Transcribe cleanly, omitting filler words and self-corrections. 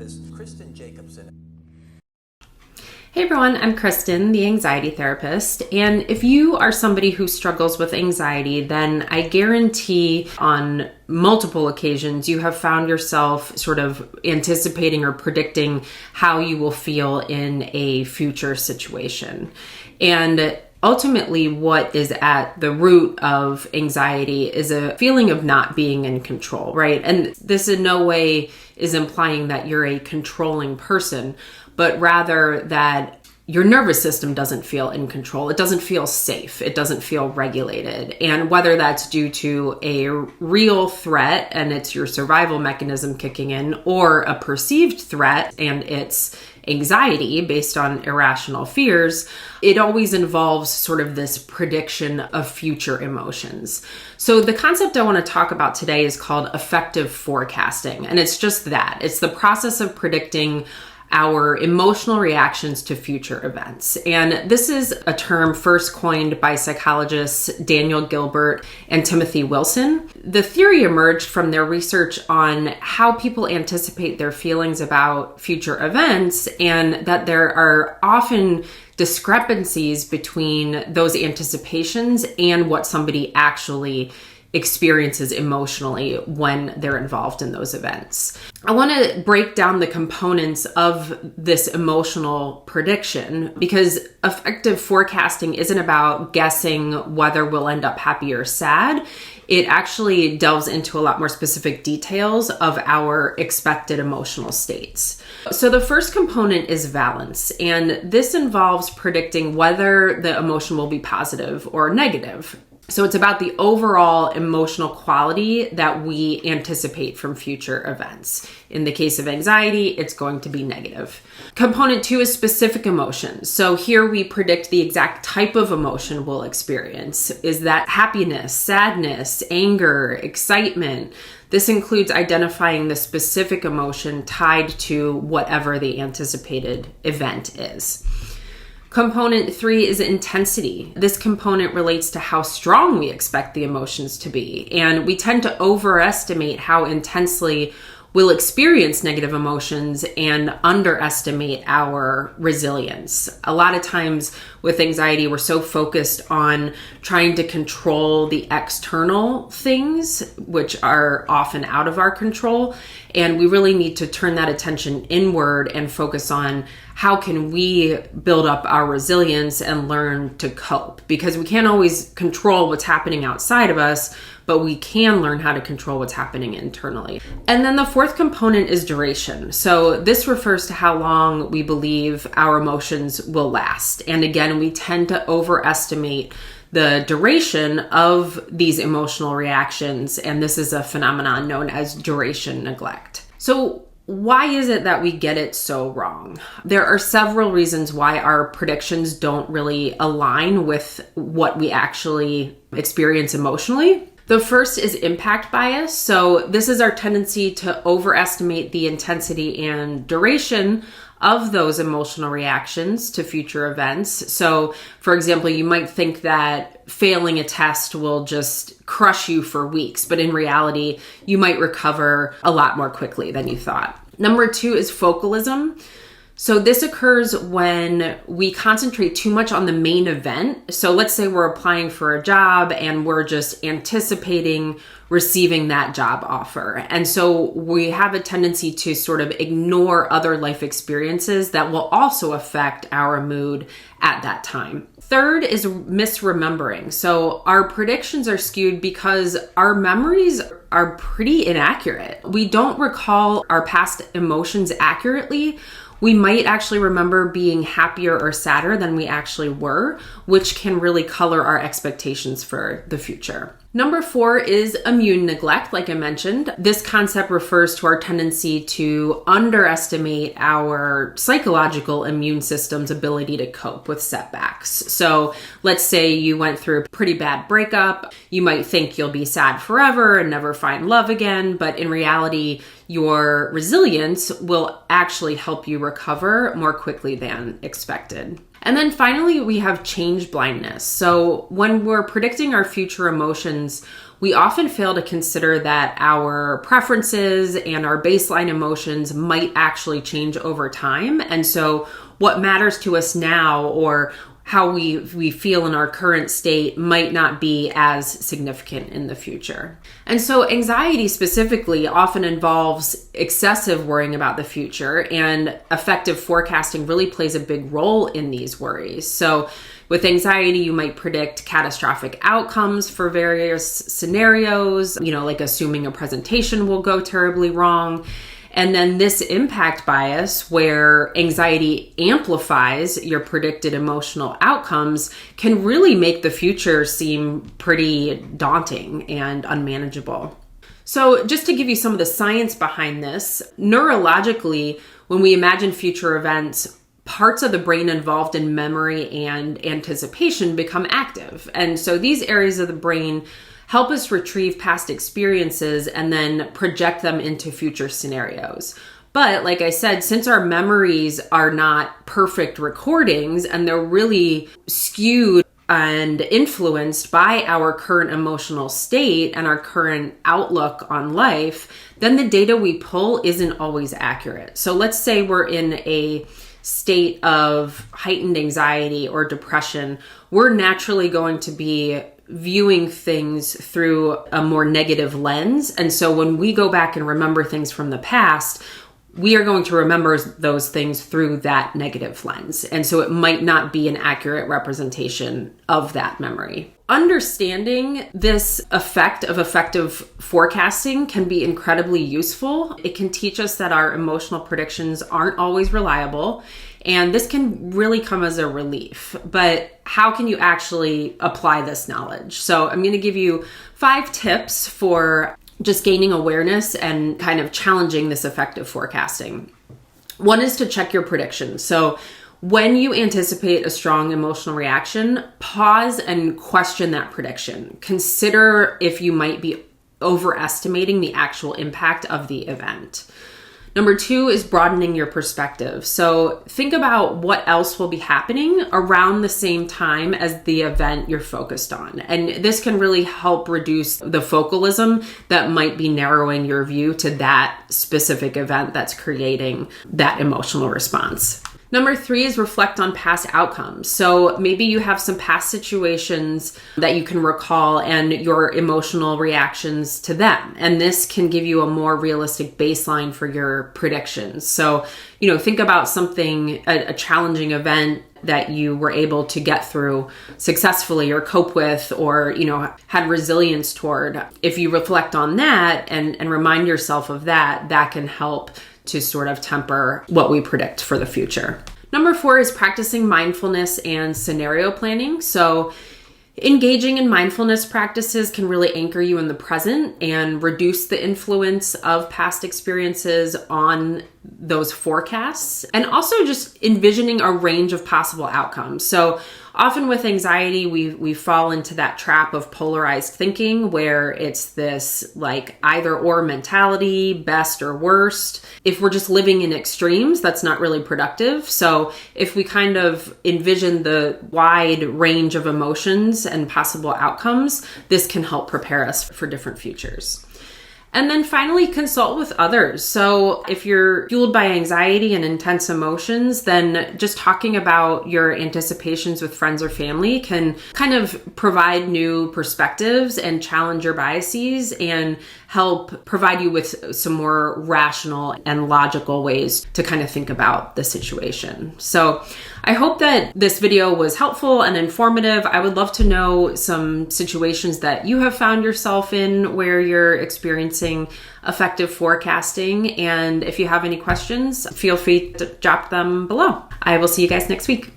therapist Kristen Jacobson. Hey everyone, I'm Kristen, the anxiety therapist, and if you are somebody who struggles with anxiety, then I guarantee on multiple occasions you have found yourself sort of anticipating or predicting how you will feel in a future situation. And ultimately, what is at the root of anxiety is a feeling of not being in control, right? And this in no way is implying that you're a controlling person, but rather that your nervous system doesn't feel in control. It doesn't feel safe. It doesn't feel regulated. And whether that's due to a real threat and it's your survival mechanism kicking in, or a perceived threat and it's anxiety based on irrational fears, it always involves sort of this prediction of future emotions. So the concept I want to talk about today is called affective forecasting. And it's just that. It's the process of predicting our emotional reactions to future events. And this is a term first coined by psychologists Daniel Gilbert and Timothy Wilson. The theory emerged from their research on how people anticipate their feelings about future events, and that there are often discrepancies between those anticipations and what somebody actually experiences emotionally when they're involved in those events. I want to break down the components of this emotional prediction, because affective forecasting isn't about guessing whether we'll end up happy or sad. It actually delves into a lot more specific details of our expected emotional states. So the first component is valence, and this involves predicting whether the emotion will be positive or negative. So it's about the overall emotional quality that we anticipate from future events. In the case of anxiety, it's going to be negative. Component 2 is specific emotions. So here we predict the exact type of emotion we'll experience. Is that happiness, sadness, anger, excitement? This includes identifying the specific emotion tied to whatever the anticipated event is. Component 3 is intensity. This component relates to how strong we expect the emotions to be. And we tend to overestimate how intensely we'll experience negative emotions and underestimate our resilience. A lot of times with anxiety, we're so focused on trying to control the external things, which are often out of our control. And we really need to turn that attention inward and focus on how can we build up our resilience and learn to cope, because we can't always control what's happening outside of us, but we can learn how to control what's happening internally. And then the fourth component is duration. So this refers to how long we believe our emotions will last. And again, we tend to overestimate the duration of these emotional reactions, and this is a phenomenon known as duration neglect. So why is it that we get it so wrong? There are several reasons why our predictions don't really align with what we actually experience emotionally. The first is impact bias. So this is our tendency to overestimate the intensity and duration of those emotional reactions to future events. So, for example, you might think that failing a test will just crush you for weeks, but in reality, you might recover a lot more quickly than you thought. Number 2 is focalism. So this occurs when we concentrate too much on the main event. So let's say we're applying for a job and we're just anticipating receiving that job offer. And so we have a tendency to sort of ignore other life experiences that will also affect our mood at that time. Third is misremembering. So our predictions are skewed because our memories are pretty inaccurate. We don't recall our past emotions accurately. We might actually remember being happier or sadder than we actually were, which can really color our expectations for the future. Number 4 is immune neglect, like I mentioned. This concept refers to our tendency to underestimate our psychological immune system's ability to cope with setbacks. So let's say you went through a pretty bad breakup. You might think you'll be sad forever and never find love again, but in reality, your resilience will actually help you recover more quickly than expected. And then finally, we have change blindness. So when we're predicting our future emotions, we often fail to consider that our preferences and our baseline emotions might actually change over time. And so what matters to us now, or how we feel in our current state, might not be as significant in the future. And so anxiety specifically often involves excessive worrying about the future, and affective forecasting really plays a big role in these worries. So with anxiety, you might predict catastrophic outcomes for various scenarios, like assuming a presentation will go terribly wrong. And then this impact bias, where anxiety amplifies your predicted emotional outcomes, can really make the future seem pretty daunting and unmanageable. So just to give you some of the science behind this, neurologically, when we imagine future events, parts of the brain involved in memory and anticipation become active. And so these areas of the brain help us retrieve past experiences and then project them into future scenarios. But like I said, since our memories are not perfect recordings and they're really skewed and influenced by our current emotional state and our current outlook on life, then the data we pull isn't always accurate. So let's say we're in a state of heightened anxiety or depression, we're naturally going to be viewing things through a more negative lens. And so when we go back and remember things from the past, we are going to remember those things through that negative lens. And so it might not be an accurate representation of that memory. Understanding this effect of affective forecasting can be incredibly useful. It can teach us that our emotional predictions aren't always reliable, and this can really come as a relief. But how can you actually apply this knowledge? So I'm going to give you 5 tips for just gaining awareness and kind of challenging this affective forecasting. One is to check your predictions. So when you anticipate a strong emotional reaction, pause and question that prediction. Consider if you might be overestimating the actual impact of the event. Number 2 is broadening your perspective. So think about what else will be happening around the same time as the event you're focused on. And this can really help reduce the focalism that might be narrowing your view to that specific event that's creating that emotional response. Number 3 is reflect on past outcomes. So maybe you have some past situations that you can recall and your emotional reactions to them. And this can give you a more realistic baseline for your predictions. So, think about something, a challenging event that you were able to get through successfully or cope with, or, had resilience toward. If you reflect on that and remind yourself of that, that can help to sort of temper what we predict for the future. Number 4 is practicing mindfulness and scenario planning. So engaging in mindfulness practices can really anchor you in the present and reduce the influence of past experiences on those forecasts, and also just envisioning a range of possible outcomes. So often with anxiety, we fall into that trap of polarized thinking, where it's this like either or mentality, best or worst. If we're just living in extremes, that's not really productive. So if we kind of envision the wide range of emotions and possible outcomes, this can help prepare us for different futures. And then finally, consult with others. So if you're fueled by anxiety and intense emotions, then just talking about your anticipations with friends or family can kind of provide new perspectives and challenge your biases and help provide you with some more rational and logical ways to kind of think about the situation. So I hope that this video was helpful and informative. I would love to know some situations that you have found yourself in where you're experiencing affective forecasting. And if you have any questions, feel free to drop them below. I will see you guys next week.